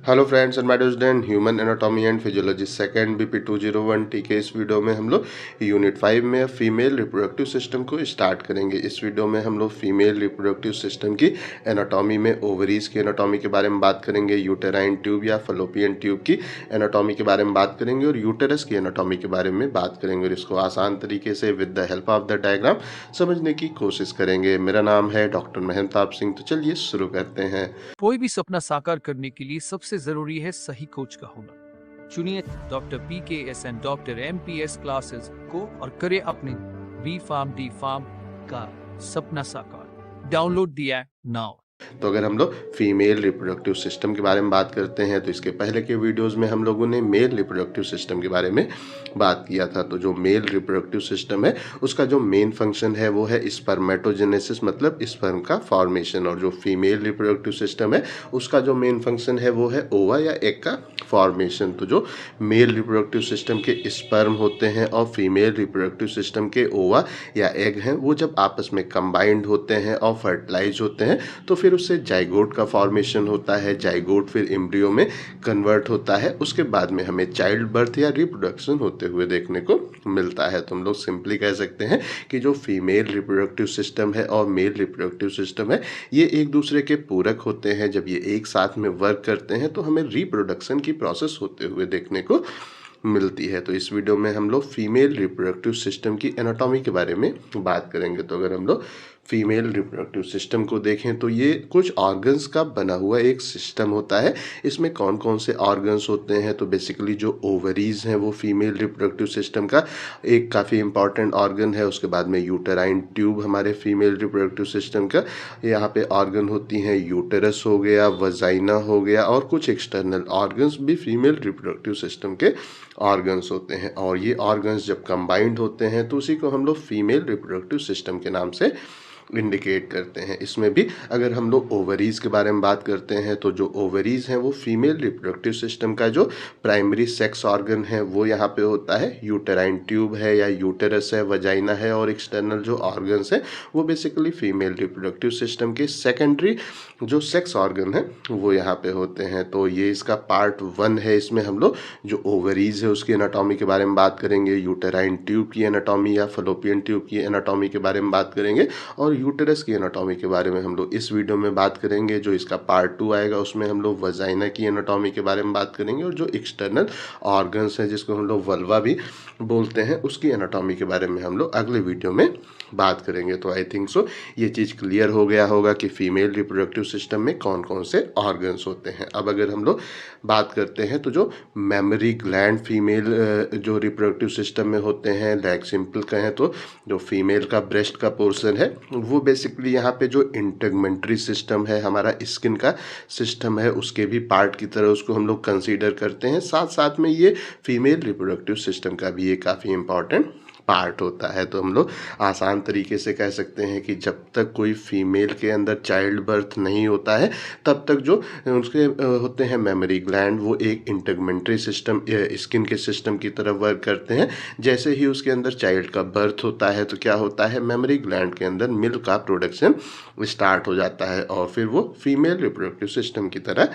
Hello friends and my dear student, human anatomy and physiology second BP 201 T के इस video में हम लोग यूनिट 5 में फीमेल रिप्रोडक्टिव सिस्टम को स्टार्ट करेंगे। इस वीडियो में हम लोग फीमेल रिप्रोडक्टिव सिस्टम की एनाटॉमी में ओवरीज की एनाटॉमी के बारे में बात करेंगे, यूटेराइन ट्यूब या फलोपियन ट्यूब की एनाटॉमी के बारे में बात करेंगे और यूटेरस की एनाटॉमी के बारे में बात करेंगे और इसको आसान तरीके से with the help of the diagram समझने की कोशिश करेंगे। मेरा नाम है डॉक्टर महंताब सिंह। तो चलिए शुरू करते हैं। कोई भी सपना साकार करने के लिए सबसे जरूरी है सही कोच का होना। चुनिए doctor PKS and doctor MPS classes को और करें अपने बी फार्म डी फार्म का सपना साकार। Download the app now. तो अगर हम लोग फीमेल रिप्रोडक्टिव सिस्टम के बारे में बात करते हैं तो इसके पहले के वीडियोस में हम लोगों ने मेल रिप्रोडक्टिव सिस्टम के बारे में बात किया था। तो जो मेल रिप्रोडक्टिव सिस्टम है उसका जो मेन फंक्शन है वो है स्पर्मेटोजेनेसिस, मतलब स्पर्म का फॉर्मेशन, और जो फीमेल रिप्रोडक्टिव सिस्टम है उसका जो मेन फंक्शन है वो है ओवा या एग का फॉर्मेशन। तो जो मेल रिप्रोडक्टिव सिस्टम के स्पर्म होते हैं और फीमेल रिप्रोडक्टिव सिस्टम के ओवा या एग हैं, वो जब आपस में कंबाइंड होते हैं और फर्टिलाइज होते हैं तो फिर उससे जाइगोट का फॉर्मेशन होता है। जाइगोट फिर एम्ब्रियो में कन्वर्ट होता है। उसके बाद में हमें चाइल्ड बर्थ या रिप्रोडक्शन होते हुए देखने को मिलता है। तो हम लोग सिंपली कह सकते हैं कि जो फीमेल रिप्रोडक्टिव सिस्टम है और मेल रिप्रोडक्टिव सिस्टम है ये एक दूसरे के पूरक होते हैं। जब ये एक साथ में वर्क करते हैं तो हमें रिप्रोडक्शन की प्रोसेस होते हुए देखने को मिलती है। तो इस वीडियो में हम लोग फीमेल रिप्रोडक्टिव सिस्टम की एनाटॉमी के बारे में बात करेंगे। तो अगर हम लोग फीमेल रिप्रोडक्टिव सिस्टम को देखें तो ये कुछ ऑर्गन्स का बना हुआ एक सिस्टम होता है। इसमें कौन कौन से ऑर्गन्स होते हैं? तो बेसिकली जो ओवरीज हैं वो फीमेल रिप्रोडक्टिव सिस्टम का एक काफ़ी इंपॉर्टेंट ऑर्गन है। उसके बाद में यूटेराइन ट्यूब हमारे फीमेल रिप्रोडक्टिव सिस्टम का यहाँ पे ऑर्गन होती हैं। यूटेरस हो गया, वजाइना हो गया और कुछ एक्सटर्नल ऑर्गन्स भी फीमेल रिप्रोडक्टिव सिस्टम के ऑर्गन्स होते हैं। और ये ऑर्गन्स जब कंबाइंड होते हैं तो उसी को हम लोग फीमेल रिप्रोडक्टिव सिस्टम के नाम से इंडिकेट करते हैं। इसमें भी अगर हम लोग ओवरीज के बारे में बात करते हैं तो जो ओवरीज हैं वो फीमेल रिप्रोडक्टिव सिस्टम का जो प्राइमरी सेक्स ऑर्गन है वो यहाँ पे होता है। यूटेराइन ट्यूब है या यूटेरस है, वजाइना है और एक्सटर्नल जो ऑर्गन्स हैं वो बेसिकली फीमेल रिप्रोडक्टिव सिस्टम के सेकेंडरी जो सेक्स ऑर्गन है वो यहाँ पे होते हैं। तो ये इसका पार्ट 1 है। इसमें हम लोग जो ओवरीज है उसकी एनाटॉमी के बारे में बात करेंगे, यूटेराइन ट्यूब की एनाटॉमी या फलोपियन ट्यूब की एनाटॉमी के बारे में बात करेंगे और यूटेरस की एनाटॉमी के बारे में हम लोग इस वीडियो में बात करेंगे। जो इसका पार्ट 2 आएगा उसमें हम लोग वजाइना की एनाटॉमी के बारे में बात करेंगे और जो एक्सटर्नल ऑर्गन्स हैं जिसको हम लोग वल्वा भी बोलते हैं उसकी एनाटॉमी के बारे में हम लोग अगले वीडियो में बात करेंगे। तो आई थिंक सो ये चीज़ क्लियर हो गया होगा कि फीमेल रिप्रोडक्टिव सिस्टम में कौन कौन से ऑर्गन्स होते हैं। अब अगर हम लोग बात करते हैं तो जो मेमोरी ग्लैंड फीमेल जो रिप्रोडक्टिव सिस्टम में होते हैं, लाइक सिंपल कहें तो जो फीमेल का ब्रेस्ट का पोर्शन है वो बेसिकली यहाँ पे जो इंटेगमेंट्री सिस्टम है, हमारा स्किन का सिस्टम है, उसके भी पार्ट की तरह उसको हम लोग कंसीडर करते हैं। साथ साथ में ये फीमेल रिप्रोडक्टिव सिस्टम का भी एक काफ़ी इंपॉर्टेंट पार्ट होता है। तो हम लोग आसान तरीके से कह सकते हैं कि जब तक कोई फीमेल के अंदर चाइल्ड बर्थ नहीं होता है तब तक जो उसके होते हैं मेमोरी ग्लैंड वो एक इंटेगमेंट्री सिस्टम स्किन के सिस्टम की तरह वर्क करते हैं। जैसे ही उसके अंदर चाइल्ड का बर्थ होता है तो क्या होता है, मेमोरी ग्लैंड के अंदर मिल्क का प्रोडक्शन स्टार्ट हो जाता है और फिर वो फीमेल रिप्रोडक्टिव सिस्टम की तरह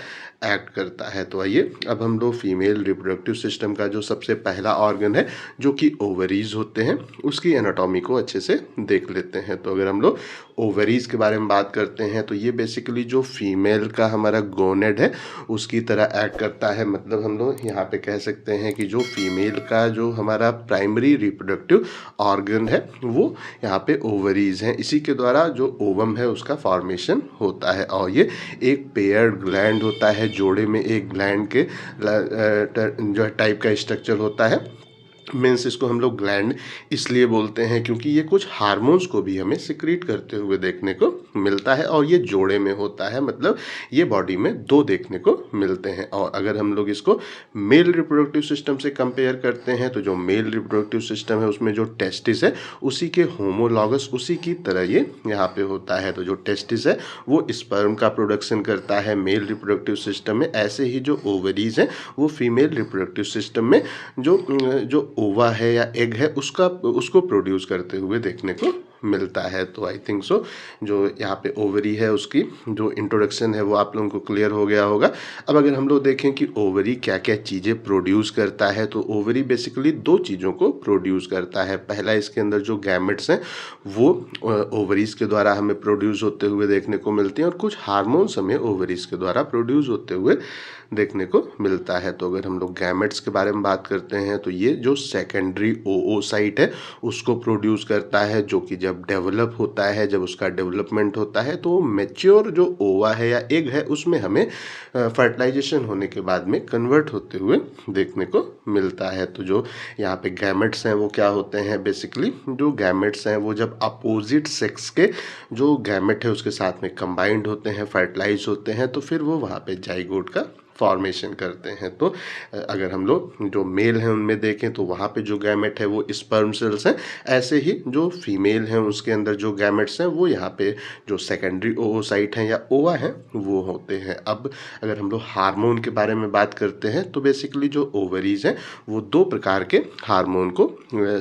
एक्ट करता है। तो आइए अब हम लोग फीमेल रिप्रोडक्टिव सिस्टम का जो सबसे पहला ऑर्गन है जो कि ओवरीज होते हैं उसकी एनाटॉमी को अच्छे से देख लेते हैं। तो अगर हम लोग ओवरीज के बारे में बात करते हैं तो ये बेसिकली जो फीमेल का हमारा गोनेड है उसकी तरह एक्ट करता है। मतलब हम लोग यहाँ पे कह सकते हैं कि जो फीमेल का जो हमारा प्राइमरी रिप्रोडक्टिव ऑर्गन है वो यहाँ पे ओवरीज हैं। इसी के द्वारा जो ओवम है उसका फॉर्मेशन होता है और ये एक पेयर्ड ग्लैंड होता है। जोड़े में एक ग्लैंड के जो टाइप का स्ट्रक्चर होता है। मीन्स इसको हम लोग ग्लैंड इसलिए बोलते हैं क्योंकि ये कुछ हार्मोन्स को भी हमें सिक्रीट करते हुए देखने को मिलता है और ये जोड़े में होता है। मतलब ये बॉडी में 2 देखने को मिलते हैं। और अगर हम लोग इसको मेल रिप्रोडक्टिव सिस्टम से कंपेयर करते हैं तो जो मेल रिप्रोडक्टिव सिस्टम है उसमें जो टेस्टिस है उसी के होमोलॉगस उसी की तरह ये यहाँ पे होता है। तो जो टेस्टिस है वो स्पर्म का प्रोडक्शन करता है मेल रिप्रोडक्टिव सिस्टम में। ऐसे ही जो ओवरीज हैं वो फीमेल रिप्रोडक्टिव सिस्टम में जो ओवा है या एग है उसको प्रोड्यूस करते हुए देखने को मिलता है। तो आई थिंक सो जो यहाँ पे ओवरी है उसकी जो इंट्रोडक्शन है वो आप लोगों को क्लियर हो गया होगा। अब अगर हम लोग देखें कि ओवरी क्या क्या चीज़ें प्रोड्यूस करता है, तो ओवरी बेसिकली दो चीज़ों को प्रोड्यूस करता है। पहला, इसके अंदर जो गैमेट्स हैं वो ओवरीज के द्वारा हमें प्रोड्यूस होते हुए देखने को मिलते हैं, और कुछ हार्मोन्स हमें ओवरीज के द्वारा प्रोड्यूस होते हुए देखने को मिलता है। तो अगर हम लोग गैमेट्स के बारे में बात करते हैं तो ये जो सेकेंडरी ओओसाइट है उसको प्रोड्यूस करता है, जो कि जब डेवलप होता है, जब उसका डेवलपमेंट होता है तो मैच्योर जो ओवा है या एग है उसमें हमें फर्टिलाइजेशन होने के बाद में कन्वर्ट होते हुए देखने को मिलता है। तो जो यहाँ पे गैमेट्स हैं वो क्या होते हैं, बेसिकली जो गैमेट्स हैं वो जब अपोजिट सेक्स के जो गैमेट है उसके साथ में कंबाइंड होते हैं, फर्टिलाइज होते हैं, तो फिर वो वहाँ पे जाइगोट का फॉर्मेशन करते हैं। तो अगर हम लोग जो मेल हैं उनमें देखें तो वहाँ पे जो गैमेट है वो स्पर्म सेल्स हैं, ऐसे ही जो फीमेल हैं उसके अंदर जो गैमेट्स हैं वो यहाँ पे जो सेकेंडरी ओओसाइट हैं या ओवा हैं वो होते हैं। अब अगर हम लोग हार्मोन के बारे में बात करते हैं तो बेसिकली जो ओवरीज हैं वो दो प्रकार के हार्मोन को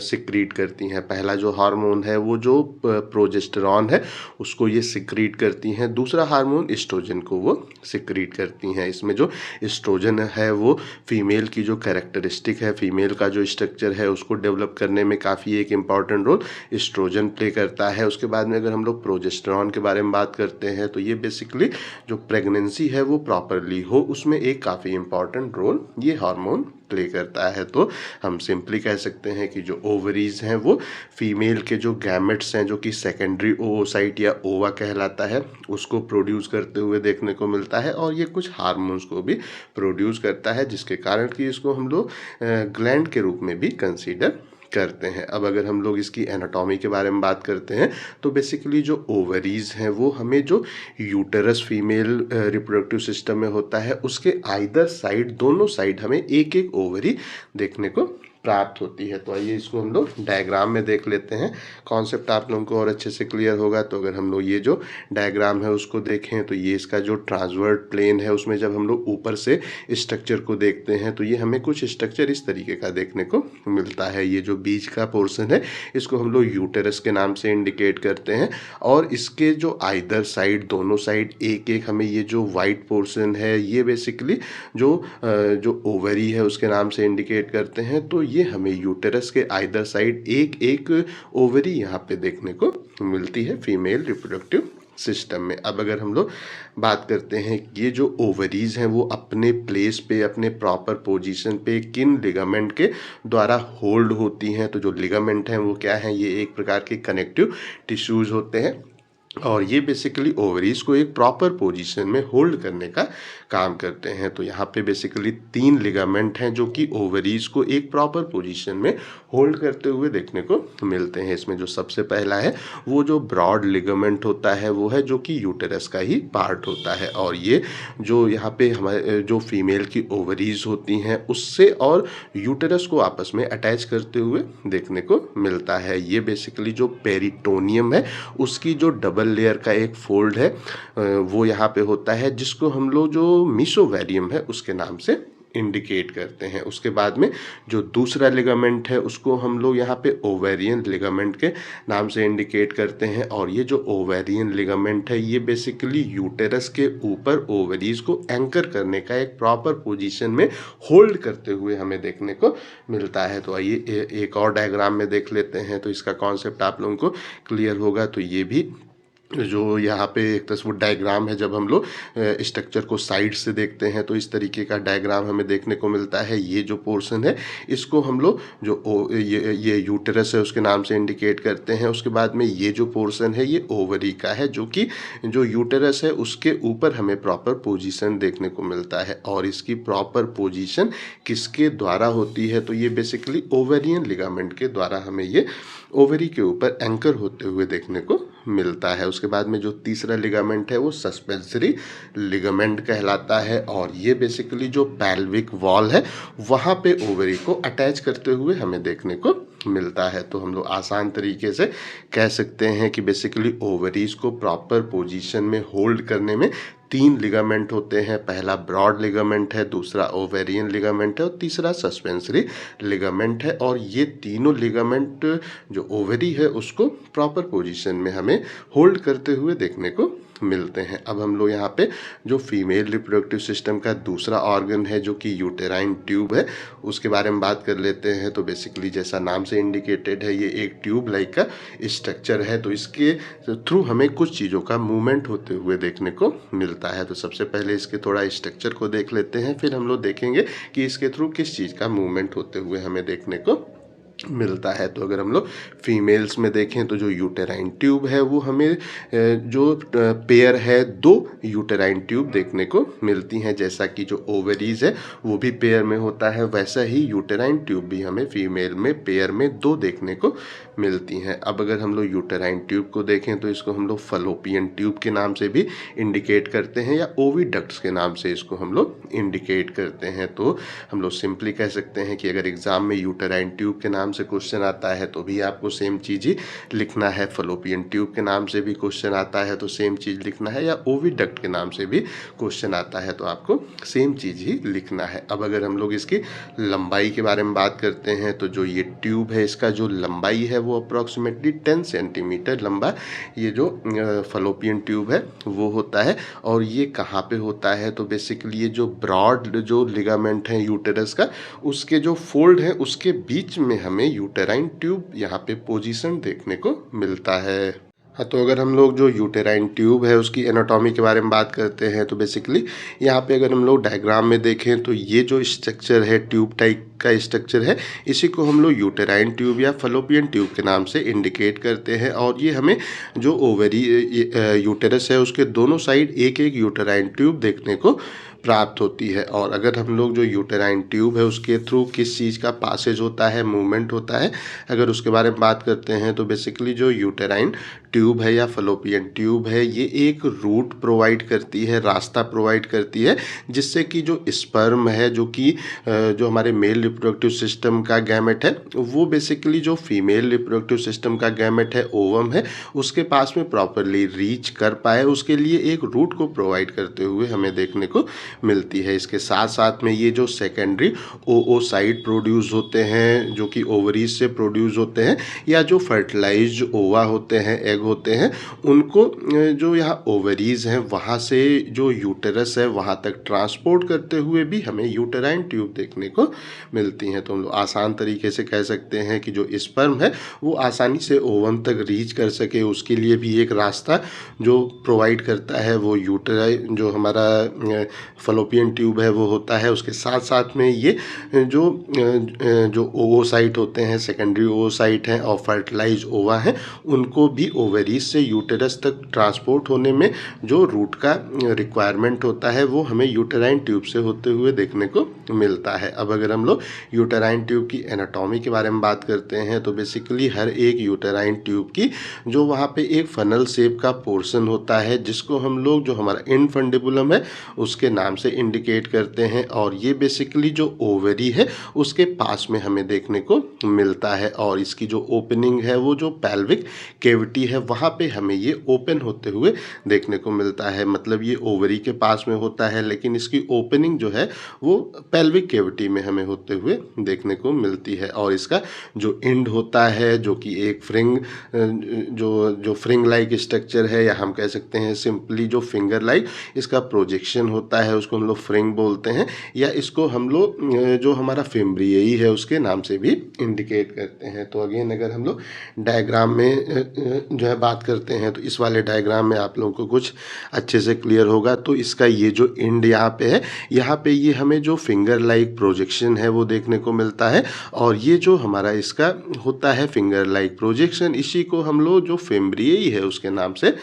सिक्रीट करती हैं। पहला जो हार्मोन है वो जो प्रोजेस्टेरॉन है उसको ये सिक्रीट करती हैं, दूसरा हार्मोन एस्ट्रोजन को वो सिक्रीट करती हैं। इसमें जो एस्ट्रोजन है वो फीमेल की जो कैरेक्टरिस्टिक है, फीमेल का जो स्ट्रक्चर है उसको डेवलप करने में काफ़ी एक इम्पॉर्टेंट रोल एस्ट्रोजन प्ले करता है। उसके बाद में अगर हम लोग प्रोजेस्टेरॉन के बारे में बात करते हैं तो ये बेसिकली जो प्रेगनेंसी है वो प्रॉपरली हो उसमें एक काफ़ी इम्पॉर्टेंट रोल ये हार्मोन प्ले करता है। तो हम सिंपली कह सकते हैं कि जो ओवरीज हैं वो फीमेल के जो गैमेट्स हैं जो कि सेकेंडरी ओओसाइट या ओवा कहलाता है उसको प्रोड्यूस करते हुए देखने को मिलता है, और ये कुछ हार्मोन्स को भी प्रोड्यूस करता है, जिसके कारण कि इसको हम लोग ग्लैंड के रूप में भी कंसीडर करते हैं। अब अगर हम लोग इसकी एनाटॉमी के बारे में बात करते हैं तो बेसिकली जो ओवरीज हैं वो हमें जो यूटेरस फीमेल रिप्रोडक्टिव सिस्टम में होता है उसके आइदर साइड, दोनों साइड हमें एक एक ओवरी देखने को प्राप्त होती है। तो आइए इसको हम लोग डायग्राम में देख लेते हैं, कॉन्सेप्ट आप लोगों को और अच्छे से क्लियर होगा। तो अगर हम लोग ये जो डायग्राम है उसको देखें तो ये इसका जो ट्रांसवर्स प्लेन है उसमें जब हम लोग ऊपर से स्ट्रक्चर को देखते हैं तो ये हमें कुछ स्ट्रक्चर इस तरीके का देखने को मिलता है। ये जो बीच का पोर्शन है इसको हम लोग यूटेरस के नाम से इंडिकेट करते हैं, और इसके जो आइदर साइड, दोनों साइड एक एक हमें ये जो वाइट पोर्शन है ये बेसिकली जो ओवरी है उसके नाम से इंडिकेट करते हैं। तो ये हमें यूटेरस के आइदर साइड एक एक ओवरी यहाँ पे देखने को मिलती है फीमेल रिप्रोडक्टिव सिस्टम में। अब अगर हम लोग बात करते हैं ये जो ओवरीज हैं वो अपने प्लेस पे, अपने प्रॉपर पोजीशन पे किन लिगामेंट के द्वारा होल्ड होती हैं, तो जो लिगामेंट हैं वो क्या हैं, ये एक प्रकार के कनेक्टिव टिश्यूज होते हैं, और ये बेसिकली ओवरीज को एक प्रॉपर पोजीशन में होल्ड करने का काम करते हैं। तो यहाँ पे बेसिकली 3 लिगामेंट हैं जो कि ओवरीज को एक प्रॉपर पोजीशन में होल्ड करते हुए देखने को मिलते हैं। इसमें जो सबसे पहला है वो जो ब्रॉड लिगामेंट होता है वो है जो कि यूटेरस का ही पार्ट होता है, और ये जो यहाँ पे हमारे जो फीमेल की ओवरीज होती हैं उससे और यूटेरस को आपस में अटैच करते हुए देखने को मिलता है। ये बेसिकली जो पेरिटोनियम है उसकी जो डबल लेयर का एक फोल्ड है वो यहाँ पे होता है, जिसको हम लोग जो मीसोवेरियम है उसके नाम से इंडिकेट करते हैं। उसके बाद में जो दूसरा लिगामेंट है उसको हम लोग यहाँ पे ओवेरियन लिगामेंट के नाम से इंडिकेट करते हैं, और ये जो ओवेरियन लिगामेंट है ये बेसिकली यूटेरस के ऊपर ओवरीज को एंकर करने का एक प्रॉपर पोजीशन में होल्ड करते हुए हमें देखने को मिलता है। तो आइए एक और डायग्राम में देख लेते हैं, तो इसका कॉन्सेप्ट आप लोगों को क्लियर होगा। तो ये भी जो यहाँ पे एक तस्वीर डायग्राम है, जब हम लोग स्ट्रक्चर को साइड से देखते हैं तो इस तरीके का डायग्राम हमें देखने को मिलता है। ये जो पोर्शन है इसको हम लोग जो ये यूटेरस है उसके नाम से इंडिकेट करते हैं। उसके बाद में ये जो पोर्शन है ये ओवरी का है, जो कि जो यूटेरस है उसके ऊपर हमें प्रॉपर पोजीशन देखने को मिलता है, और इसकी प्रॉपर पोजीशन किसके द्वारा होती है, तो ये बेसिकली ओवेरियन लिगामेंट के द्वारा हमें ये ओवरी के ऊपर एंकर होते हुए देखने को मिलता है। उसके बाद में जो तीसरा लिगामेंट है वो सस्पेंसरी लिगामेंट कहलाता है, और ये बेसिकली जो पैल्विक वॉल है वहाँ पे ओवरी को अटैच करते हुए हमें देखने को मिलता है। तो हम लोग आसान तरीके से कह सकते हैं कि बेसिकली ओवरीज को प्रॉपर पोजीशन में होल्ड करने में 3 लिगामेंट होते हैं। पहला ब्रॉड लिगामेंट है, दूसरा ओवेरियन लिगामेंट है और तीसरा सस्पेंसरी लिगामेंट है। और ये तीनों लिगामेंट जो ओवरी है उसको प्रॉपर पोजीशन में हमें होल्ड करते हुए देखने को मिलते हैं। अब हम लोग यहाँ पे जो फीमेल रिप्रोडक्टिव सिस्टम का दूसरा ऑर्गन है जो कि यूटेराइन ट्यूब है, उसके बारे में बात कर लेते हैं। तो बेसिकली जैसा नाम से इंडिकेटेड है, ये एक ट्यूब लाइक का स्ट्रक्चर है। तो इसके थ्रू हमें कुछ चीज़ों का मूवमेंट होते हुए देखने को मिलता है। तो सबसे पहले इसके थोड़ा स्ट्रक्चर को देख लेते हैं, फिर हम लोग देखेंगे कि इसके थ्रू किस चीज़ का मूवमेंट होते हुए हमें देखने को मिलता है। तो अगर हम लोग फीमेल्स में देखें तो जो यूटेराइन ट्यूब है वो हमें जो पेयर है 2 यूटेराइन ट्यूब देखने को मिलती हैं। जैसा कि जो ओवरीज है वो भी पेयर में होता है, वैसा ही यूटेराइन ट्यूब भी हमें फीमेल में पेयर में 2 देखने को मिलती हैं। अब अगर हम लोग यूटेराइन ट्यूब को देखें तो इसको हम लोग फलोपियन ट्यूब के नाम से भी इंडिकेट करते हैं या ओविडक्ट्स के नाम से इसको हम लोग इंडिकेट करते हैं। तो हम लोग सिंपली कह सकते हैं कि अगर एग्जाम में यूटेराइन ट्यूब के नाम से क्वेश्चन आता है तो भी आपको सेम चीज़ ही लिखना है, फलोपियन ट्यूब के नाम से भी क्वेश्चन आता है तो सेम चीज़ लिखना है, या ओविडक्ट के नाम से भी क्वेश्चन आता है तो आपको सेम चीज़ ही लिखना है। अब अगर हम लोग इसकी लंबाई के बारे में बात करते हैं तो जो ये ट्यूब है इसका जो लंबाई है वो अप्रॉक्सीमेटली 10 सेंटीमीटर लंबा ये जो फलोपियन ट्यूब है वो होता है। और ये कहाँ पे होता है, तो बेसिकली ये जो ब्रॉड जो लिगामेंट है यूटेरस का, उसके जो फोल्ड है उसके बीच में हमें यूटेराइन ट्यूब यहाँ पे पोजीशन देखने को मिलता है। हाँ, तो अगर हम लोग जो यूटेराइन ट्यूब है उसकी एनाटॉमी के बारे में बात करते हैं तो बेसिकली यहाँ पे अगर हम लोग डायग्राम में देखें तो ये जो स्ट्रक्चर है ट्यूब टाइप का स्ट्रक्चर है, इसी को हम लोग यूटेराइन ट्यूब या फलोपियन ट्यूब के नाम से इंडिकेट करते हैं। और ये हमें जो ओवरी यूटेरस है उसके दोनों साइड एक एक यूटेराइन ट्यूब देखने को प्राप्त होती है। और अगर हम लोग जो यूटेराइन ट्यूब है उसके थ्रू किस चीज़ का पासेज होता है, मूवमेंट होता है, अगर उसके बारे में बात करते हैं तो बेसिकली जो यूटेराइन ट्यूब है या फलोपियन ट्यूब है ये एक रूट प्रोवाइड करती है, रास्ता प्रोवाइड करती है, जिससे कि जो स्पर्म है जो कि जो हमारे मेल रिप्रोडक्टिव सिस्टम का गैमेट है वो बेसिकली जो फीमेल रिप्रोडक्टिव सिस्टम का गैमेट है, ओवम है, उसके पास में प्रॉपरली रीच कर पाए उसके लिए एक रूट को प्रोवाइड करते हुए हमें देखने को मिलती है। इसके साथ साथ में ये जो सेकेंडरी ओओसाइट प्रोड्यूस होते हैं जो कि ओवरीज से प्रोड्यूस होते हैं, या जो फर्टिलाइज्ड ओवा होते हैं, एग होते हैं, उनको जो यहाँ ओवरीज हैं वहाँ से जो यूटेरस है वहाँ तक ट्रांसपोर्ट करते हुए भी हमें यूटेराइन ट्यूब देखने को मिलती हैं। तो हम लोग आसान तरीके से कह सकते हैं कि जो स्पर्म है वो आसानी से ओवम तक रीच कर सके उसके लिए भी एक रास्ता जो प्रोवाइड करता है वो यूटेराइन जो हमारा फलोपियन ट्यूब है वो होता है। उसके साथ साथ में ये जो ओवोसाइट होते हैं, सेकेंडरी ओवोसाइट हैं और फर्टिलाइज ओवा हैं, उनको भी ओवरीज से यूटेरस तक ट्रांसपोर्ट होने में जो रूट का रिक्वायरमेंट होता है वो हमें यूटेराइन ट्यूब से होते हुए देखने को मिलता है। अब अगर हम लोग यूटेराइन ट्यूब की एनाटॉमी के बारे में बात करते हैं तो बेसिकली हर एक यूटेराइन ट्यूब की जो वहाँ पे एक फनल शेप का पोर्शन होता है जिसको हम लोग जो हमारा इनफंडिबुलम है उसके नाम से इंडिकेट करते हैं। और ये बेसिकली जो ओवरी है उसके पास में हमें देखने को मिलता है। और इसकी जो ओपनिंग है वो जो पेल्विक कैविटी है वहाँ पे हमें ये ओपन होते हुए देखने को मिलता है। मतलब ये ओवरी के पास में होता है लेकिन इसकी ओपनिंग जो है वो पेल्विक कैविटी में हमें होते हुए देखने को मिलती है। और इसका जो एंड होता है जो कि एक फ्रिंग जो फ्रिंग लाइक स्ट्रक्चर है, या हम कह सकते हैं सिंपली जो फिंगर लाइक इसका प्रोजेक्शन होता है उसको हम लोग फ्रिंग बोलते हैं, या इसको हम लोग जो हमारा फेम्ब्रियई है उसके नाम से भी इंडिकेट करते हैं। तो अगेन अगर हम लोग डायग्राम में जो है बात करते हैं तो इस वाले डायग्राम में आप लोगों को कुछ अच्छे से क्लियर होगा। तो इसका ये जो एंड यहाँ पे है, यहाँ पे ये हमें जो फिंगर लाइक प्रोजेक्शन है वो देखने को मिलता है। और ये जो हमारा इसका होता है फिंगर लाइक प्रोजेक्शन, इसी को हम लोग जो फेम्ब्रियई है उसके नाम से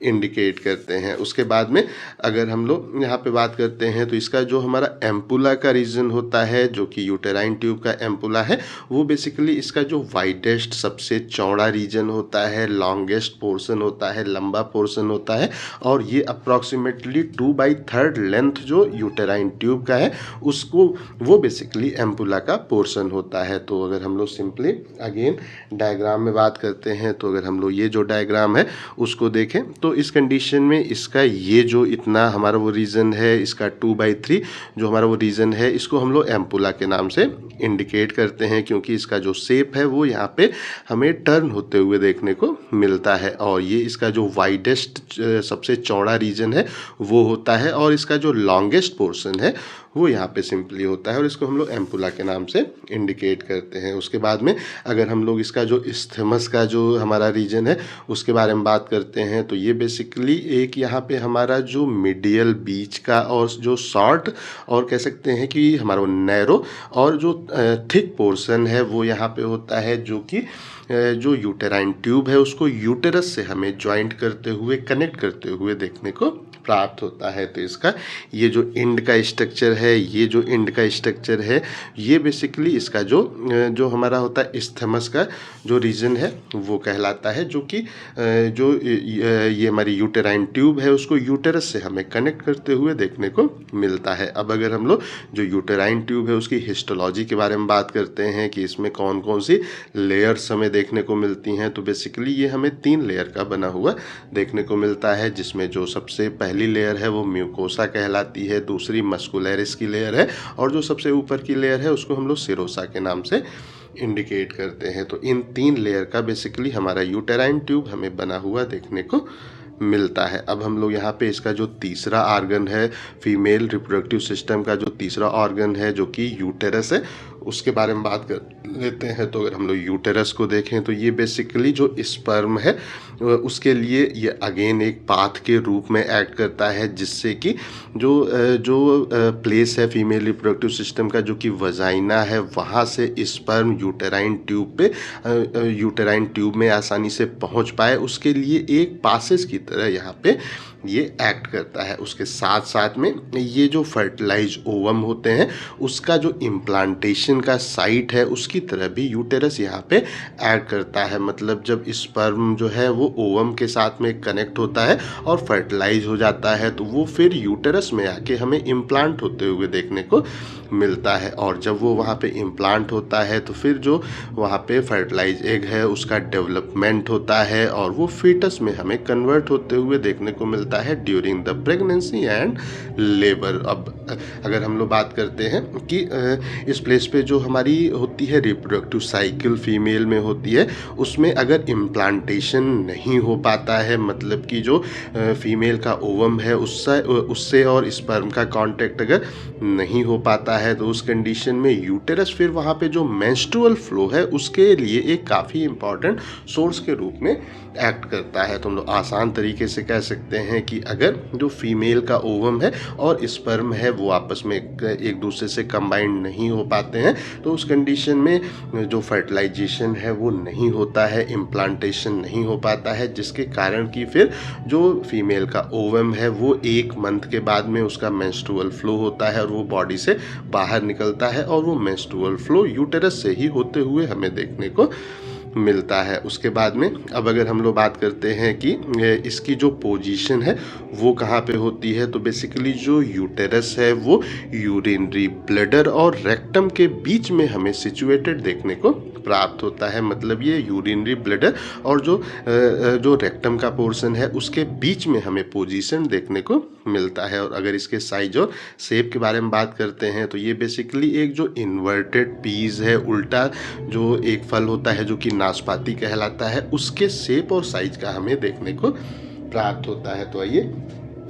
इंडिकेट करते हैं। उसके बाद में अगर हम लोग यहाँ पे बात करते हैं तो इसका जो हमारा एम्पुला का रीजन होता है, जो कि यूटेराइन ट्यूब का एम्पुला है, वो बेसिकली इसका जो वाइडेस्ट सबसे चौड़ा रीजन होता है, लॉन्गेस्ट पोर्शन होता है, लंबा पोर्शन होता है, और ये अप्रॉक्सीमेटली 2/3 लेंथ जो यूटेराइन ट्यूब का है उसको वो बेसिकली एम्पुला का पोर्शन होता है। तो अगर हम लोग सिंपली अगेन डायग्राम में बात करते हैं तो अगर हम लोग ये जो डायग्राम है उसको देखें तो इस कंडीशन में इसका ये जो इतना हमारा वो रीजन है, इसका 2/3 जो हमारा वो रीजन है, इसको हम लोग एम्पुला के नाम से इंडिकेट करते हैं, क्योंकि इसका जो शेप है वो यहाँ पे हमें टर्न होते हुए देखने को मिलता है। और ये इसका जो वाइडेस्ट सबसे चौड़ा रीजन है वो होता है, और इसका जो लॉन्गेस्ट पोर्शन है वो यहाँ पे सिंपली होता है, और इसको हम लोग एम्पुला के नाम से इंडिकेट करते हैं। उसके बाद में अगर हम लोग इसका जो इस्थमस का जो हमारा रीजन है उसके बारे में बात करते हैं तो ये बेसिकली एक यहाँ पे हमारा जो मीडियल बीच का और जो शॉर्ट और कह सकते हैं कि हमारा नैरो और जो थिक पोर्शन है वो यहाँ पे होता है, जो कि जो यूटेराइन ट्यूब है उसको यूटेरस से हमें ज्वाइंट करते हुए, कनेक्ट करते हुए देखने को प्राप्त होता है। तो इसका ये जो एंड का स्ट्रक्चर है, ये जो एंड का स्ट्रक्चर है, ये बेसिकली इसका जो हमारा होता है इस्थमस का जो रीजन है वो कहलाता है, जो कि जो ये हमारी यूटेराइन ट्यूब है उसको यूटेरस से हमें कनेक्ट करते हुए देखने को मिलता है। अब अगर हम लोग जो यूटेराइन ट्यूब है उसकी हिस्टोलॉजी के बारे में बात करते हैं कि इसमें कौन कौन सी लेयर्स हमें देखने को मिलती हैं, तो बेसिकली ये हमें 3 लेयर का बना हुआ देखने को मिलता है, जिसमें जो सबसे पहली लेयर है वो म्यूकोसा कहलाती है, दूसरी मस्कुलरिस की लेयर है, और जो सबसे ऊपर की लेयर है उसको हम लोग सिरोसा के नाम से इंडिकेट करते हैं। तो इन 3 लेयर का बेसिकली हमारा यूटेराइन ट्यूब हमें बना हुआ देखने को मिलता है। अब हम लोग यहाँ पे इसका जो तीसरा ऑर्गन है, फीमेल रिप्रोडक्टिव सिस्टम का जो तीसरा ऑर्गन है जो कि यूटेरस है, उसके बारे में बात कर लेते हैं। तो अगर हम लोग यूटेरस को देखें तो ये बेसिकली जो स्पर्म है उसके लिए ये अगेन एक पाथ के रूप में एक्ट करता है, जिससे कि जो प्लेस है फीमेल रिप्रोडक्टिव सिस्टम का जो कि वजाइना है, वहाँ से स्पर्म यूटेराइन ट्यूब में आसानी से पहुँच पाए, उसके लिए एक पासेज की तरह यहाँ पे ये एक्ट करता है। उसके साथ साथ में ये जो फर्टिलाइज ओवम होते हैं उसका जो इम्प्लांटेशन का साइट है उसकी तरह भी यूटेरस यहाँ पे एक्ट करता है। मतलब जब स्पर्म जो है वो ओवम के साथ में कनेक्ट होता है और फर्टिलाइज हो जाता है तो वो फिर यूटेरस में आके हमें इम्प्लांट होते हुए देखने को मिलता है, और जब वो वहाँ पे इम्प्लांट होता है तो फिर जो वहाँ पे फर्टिलाइज एग है उसका डेवलपमेंट होता है और वो फीटस में हमें कन्वर्ट होते हुए देखने को मिलता है during the pregnancy and labour. अब अगर हम लोग बात करते हैं कि इस प्लेस पे जो हमारी होती है रिप्रोडक्टिव साइकिल फीमेल में होती है, उसमें अगर इम्प्लांटेशन नहीं हो पाता है, मतलब कि जो फीमेल का ओवम है उससे और स्पर्म का कांटेक्ट अगर नहीं हो पाता है तो उस कंडीशन में यूटेरस फिर वहाँ पे जो मेंस्ट्रुअल फ्लो है उसके लिए एक काफ़ी इम्पॉर्टेंट सोर्स के रूप में एक्ट करता है। तो हम लोग आसान तरीके से कह सकते हैं कि अगर जो फीमेल का ओवम है और स्पर्म है वो आपस में एक दूसरे से कंबाइंड नहीं हो पाते हैं तो उस कंडीशन में जो फर्टिलाइजेशन है वो नहीं होता है, इम्प्लांटेशन नहीं हो पाता है, जिसके कारण कि फिर जो फीमेल का ओवम है वो 1 मंथ के बाद में उसका मेंस्ट्रुअल फ्लो होता है और वो बॉडी से बाहर निकलता है, और वो मेंस्ट्रुअल फ्लो यूटेरस से ही होते हुए हमें देखने को मिलता है। उसके बाद में अब अगर हम लोग बात करते हैं कि इसकी जो पोजीशन है वो कहाँ पे होती है, तो बेसिकली जो यूटेरस है वो यूरिनरी ब्लैडर और रेक्टम के बीच में हमें सिचुएटेड देखने को प्राप्त होता है। मतलब ये यूरिनरी ब्लैडर और जो रेक्टम का पोर्शन है उसके बीच में हमें पोजीशन देखने को मिलता है। और अगर इसके साइज और शेप के बारे में बात करते हैं तो ये बेसिकली एक जो इन्वर्टेड पीस है, उल्टा जो एक फल होता है जो कि नाशपाती कहलाता है, उसके शेप और साइज का हमें देखने को प्राप्त होता है। तो आइए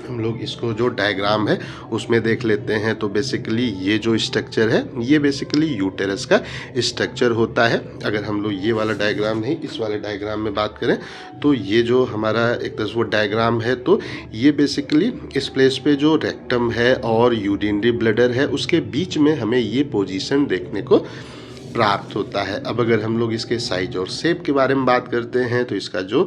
हम लोग इसको जो डायग्राम है उसमें देख लेते हैं। तो बेसिकली ये जो स्ट्रक्चर है ये बेसिकली यूटेरस का स्ट्रक्चर होता है। अगर हम लोग ये वाला डायग्राम नहीं इस वाले डायग्राम में बात करें तो ये जो हमारा एक तरह से वो डायग्राम है, तो ये बेसिकली इस प्लेस पे जो रेक्टम है और यूरिनरी ब्लैडर है उसके बीच में हमें ये पोजीशन देखने को प्राप्त होता है। अब अगर हम लोग इसके साइज और शेप के बारे में बात करते हैं तो इसका जो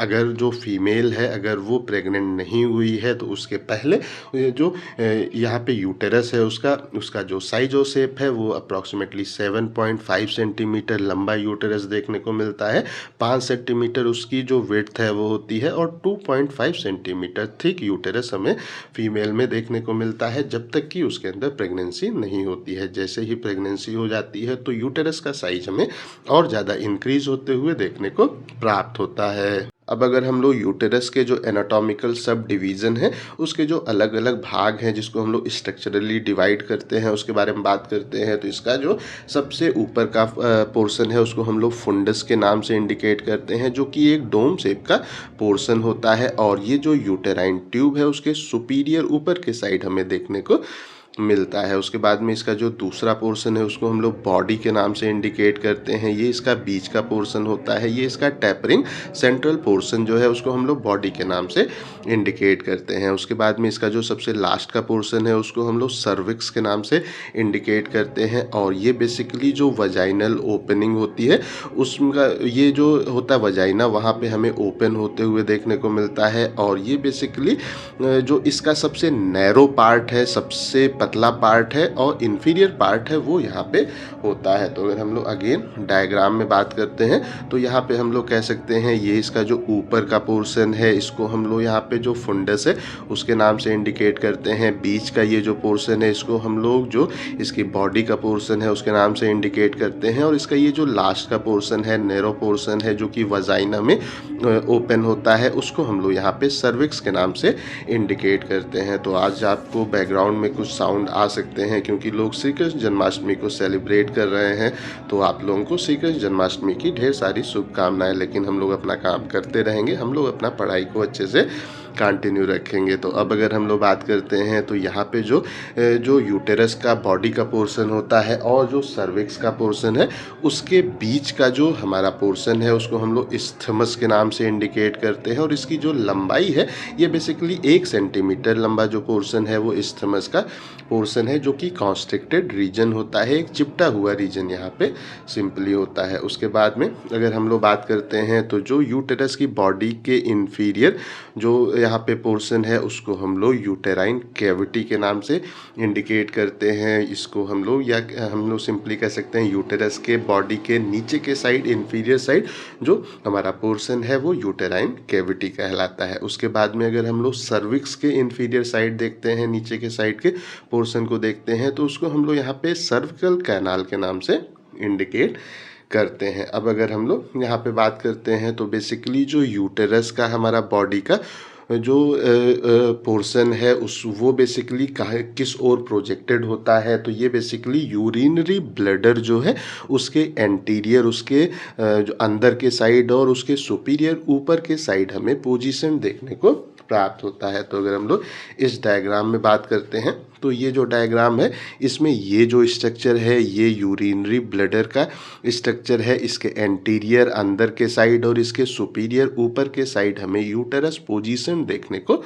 अगर जो फीमेल है अगर वो प्रेग्नेंट नहीं हुई है तो उसके पहले ये जो यहाँ पे यूटेरस है उसका जो साइज और शेप है वो अप्रॉक्सीमेटली 7.5 सेंटीमीटर लंबा यूटेरस देखने को मिलता है। 5 सेंटीमीटर उसकी जो विड्थ है वो होती है और 2.5 सेंटीमीटर थिक यूटेरस हमें फीमेल में देखने को मिलता है जब तक कि उसके अंदर प्रेगनेंसी नहीं होती है। जैसे ही प्रेगनेंसी हो जाती है तो यूटेरस का साइज हमें और ज़्यादा इंक्रीज होते हुए देखने को प्राप्त होता है। अब अगर हम लोग यूटेरस के जो एनाटॉमिकल सब डिवीज़न है उसके जो अलग अलग भाग हैं जिसको हम लोग स्ट्रक्चरली डिवाइड करते हैं उसके बारे में बात करते हैं तो इसका जो सबसे ऊपर का पोर्शन है उसको हम लोग फुंडस के नाम से इंडिकेट करते हैं जो कि एक डोम शेप का पोर्शन होता है। और ये जो यूटेराइन ट्यूब है उसके सुपीरियर ऊपर के साइड हमें देखने को मिलता है। उसके बाद में इसका जो दूसरा पोर्शन है उसको हम लोग बॉडी के नाम से इंडिकेट करते हैं। ये इसका बीच का पोर्शन होता है। ये इसका टैपरिंग सेंट्रल पोर्शन जो है उसको हम लोग बॉडी के नाम से इंडिकेट करते हैं। उसके बाद में इसका जो सबसे लास्ट का पोर्शन है उसको हम लोग सर्विक्स के नाम से इंडिकेट करते हैं। और ये बेसिकली जो वजाइनल ओपनिंग होती है उसका ये जो होता है वजाइना वहाँ पे हमें ओपन होते हुए देखने को मिलता है। और ये बेसिकली जो इसका सबसे नैरो पार्ट है सबसे पतला पार्ट है और इन्फीरियर पार्ट है वो यहाँ पे होता है। तो अगर हम लोग अगेन डायग्राम में बात करते हैं तो यहाँ पे हम लोग कह सकते हैं ये इसका जो ऊपर का पोर्शन है इसको हम लोग यहाँ पे जो फुंडस है उसके नाम से इंडिकेट करते हैं। बीच का ये जो पोर्शन है इसको हम लोग जो इसकी बॉडी का पोर्शन है उसके नाम से इंडिकेट करते हैं। और इसका ये जो लास्ट का पोर्शन है नैरो पोर्शन है जो कि वजाइना में ओपन होता है उसको हम लोग यहाँ पे सर्विक्स के नाम से इंडिकेट करते हैं। तो आज आपको बैकग्राउंड में कुछ साउंड आ सकते हैं क्योंकि लोग श्री कृष्ण जन्माष्टमी को सेलिब्रेट कर रहे हैं। तो आप लोगों को श्री कृष्ण जन्माष्टमी की ढेर सारी शुभकामनाएं। लेकिन हम लोग अपना काम करते रहेंगे, हम लोग अपना पढ़ाई को अच्छे से कंटिन्यू रखेंगे। तो अब अगर हम लोग बात करते हैं तो यहाँ पे जो यूटेरस का बॉडी का पोर्शन होता है और जो सर्विक्स का पोर्शन है उसके बीच का जो हमारा पोर्शन है उसको हम लोग इस्थमस के नाम से इंडिकेट करते हैं। और इसकी जो लंबाई है ये बेसिकली 1 सेंटीमीटर लंबा जो पोर्शन है वो इस्थमस का पोर्शन है जो कि कॉन्स्ट्रिक्टेड रीजन होता है, एक चिपटा हुआ रीजन यहाँ पे सिंपली होता है। उसके बाद में अगर हम लोग बात करते हैं तो जो यूटेरस की बॉडी के इन्फीरियर जो यहाँ पे पोर्शन है उसको हम लोग यूटेराइन कैविटी के नाम से इंडिकेट करते हैं। इसको हम लोग सिंपली कह सकते हैं यूटेरस के बॉडी के नीचे के साइड इन्फीरियर साइड जो हमारा पोर्शन है वो यूटेराइन कैविटी कहलाता है। उसके बाद में अगर हम लोग सर्विक्स के इन्फीरियर साइड देखते हैं, नीचे के साइड के पोर्शन को देखते हैं तो उसको हम लोग यहाँ पे सर्विकल कैनाल के नाम से इंडिकेट करते हैं। अब अगर हम लोग यहाँ पे बात करते हैं तो बेसिकली जो यूटेरस का हमारा बॉडी का जो पोर्शन है वो बेसिकली किस ओर प्रोजेक्टेड होता है तो ये बेसिकली यूरिनरी ब्लैडर जो है उसके एंटीरियर उसके जो अंदर के साइड और उसके सुपीरियर ऊपर के साइड हमें पोजीशन देखने को प्राप्त होता है। तो अगर हम लोग इस डायग्राम में बात करते हैं तो ये जो डायग्राम है इसमें ये जो स्ट्रक्चर है ये यूरिनरी ब्लैडर का स्ट्रक्चर है। इसके एंटीरियर अंदर के साइड और इसके सुपीरियर ऊपर के साइड हमें यूटेरस पोजीशन देखने को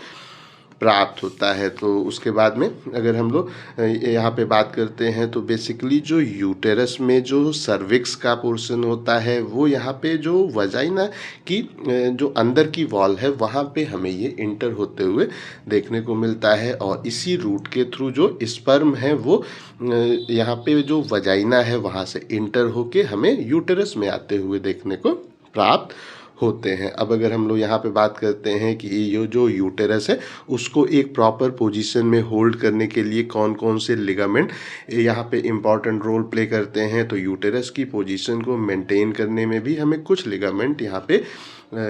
प्राप्त होता है। तो उसके बाद में अगर हम लोग यहाँ पे बात करते हैं तो बेसिकली जो यूटेरस में जो सर्विक्स का पोर्शन होता है वो यहाँ पे जो वजाइना की जो अंदर की वॉल है वहाँ पे हमें ये इंटर होते हुए देखने को मिलता है। और इसी रूट के थ्रू जो स्पर्म है वो यहाँ पे जो वजाइना है वहाँ से इंटर होके हमें यूटेरस में आते हुए देखने को प्राप्त होते हैं। अब अगर हम लोग यहाँ पे बात करते हैं कि ये जो यूटेरस है उसको एक प्रॉपर पोजीशन में होल्ड करने के लिए कौन कौन से लिगामेंट यहाँ पे इम्पॉर्टेंट रोल प्ले करते हैं तो यूटेरस की पोजीशन को मेंटेन करने में भी हमें कुछ लिगामेंट यहाँ पे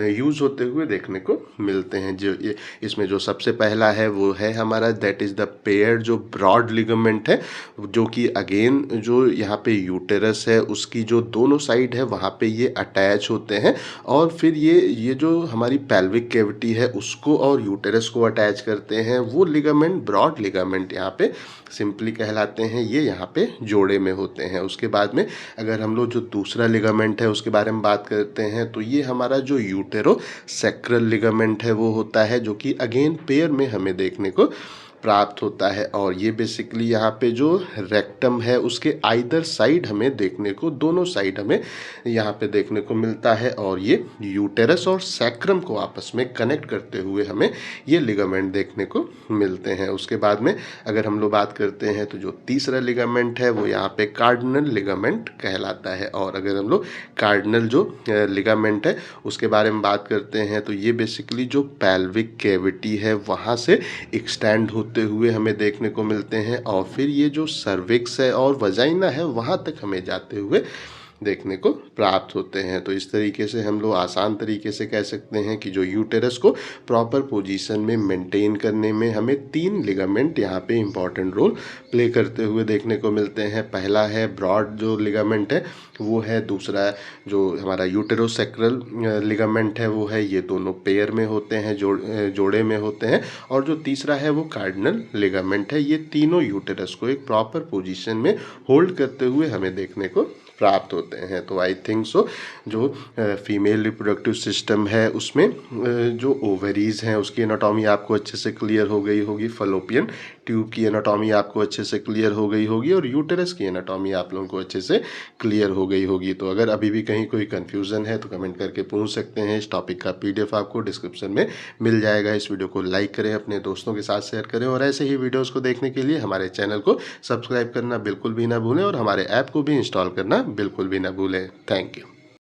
यूज़ होते हुए देखने को मिलते हैं। जो ये इसमें जो सबसे पहला है वो है हमारा दैट इज़ द पेयर जो ब्रॉड लिगामेंट है जो कि अगेन जो यहाँ पे यूटेरस है उसकी जो दोनों साइड है वहाँ पे ये अटैच होते हैं। और फिर ये जो हमारी पेल्विक कैविटी है उसको और यूटेरस को अटैच करते हैं। वो लिगामेंट ब्रॉड लिगामेंट यहाँ पे सिंपली कहलाते हैं, ये यहाँ पे जोड़े में होते हैं। उसके बाद में अगर हम लोग जो दूसरा लिगामेंट है उसके बारे में बात करते हैं तो ये हमारा जो यूटेरो सैक्रल लिगामेंट है वो होता है जो कि अगेन पेयर में हमें देखने को प्राप्त होता है। और ये बेसिकली यहाँ पे जो रेक्टम है उसके आइदर साइड हमें देखने को, दोनों साइड हमें यहाँ पे देखने को मिलता है। और ये यूटेरस और सैक्रम को आपस में कनेक्ट करते हुए हमें ये लिगामेंट देखने को मिलते हैं। उसके बाद में अगर हम लोग बात करते हैं तो जो तीसरा लिगामेंट है वो यहाँ पे कार्डिनल लिगामेंट कहलाता है। और अगर हम लोग कार्डिनल जो लिगामेंट है उसके बारे में बात करते हैं तो ये बेसिकली जो पैल्विक कैविटी है वहाँ से एक्सटेंड होते हुए हमें देखने को मिलते हैं और फिर ये जो सर्विक्स है और वजाइना है वहाँ तक हमें जाते हुए देखने को प्राप्त होते हैं। तो इस तरीके से हम लोग आसान तरीके से कह सकते हैं कि जो यूटेरस को प्रॉपर पोजीशन में मेंटेन करने में हमें 3 लिगामेंट यहाँ पे इम्पॉर्टेंट रोल प्ले करते हुए देखने को मिलते हैं। पहला है ब्रॉड जो लिगामेंट है वो है, दूसरा जो हमारा यूटेरोसैक्रल लिगामेंट है वो है, ये दोनों पेयर में होते हैं, जोड़े में होते हैं। और जो तीसरा है वो कार्डिनल लिगामेंट है। ये तीनों यूटेरस को एक प्रॉपर पोजीशन में होल्ड करते हुए हमें देखने को प्राप्त होते हैं। तो आई थिंक सो जो फीमेल रिप्रोडक्टिव सिस्टम है उसमें जो ओवरीज हैं उसकी एनाटॉमी आपको अच्छे से क्लियर हो गई होगी, फलोपियन ट्यूब की एनाटॉमी आपको अच्छे से क्लियर हो गई होगी और यूटेरस की एनाटॉमी आप लोगों को अच्छे से क्लियर हो गई होगी। तो अगर अभी भी कहीं कोई कन्फ्यूज़न है तो कमेंट करके पूछ सकते हैं। इस टॉपिक का PDF आपको डिस्क्रिप्शन में मिल जाएगा। इस वीडियो को लाइक करें, अपने दोस्तों के साथ शेयर करें और ऐसे ही वीडियोज़ को देखने के लिए हमारे चैनल को सब्सक्राइब करना बिल्कुल भी ना भूलें और हमारे ऐप को भी इंस्टॉल करना बिल्कुल भी ना भूलें। Thank you.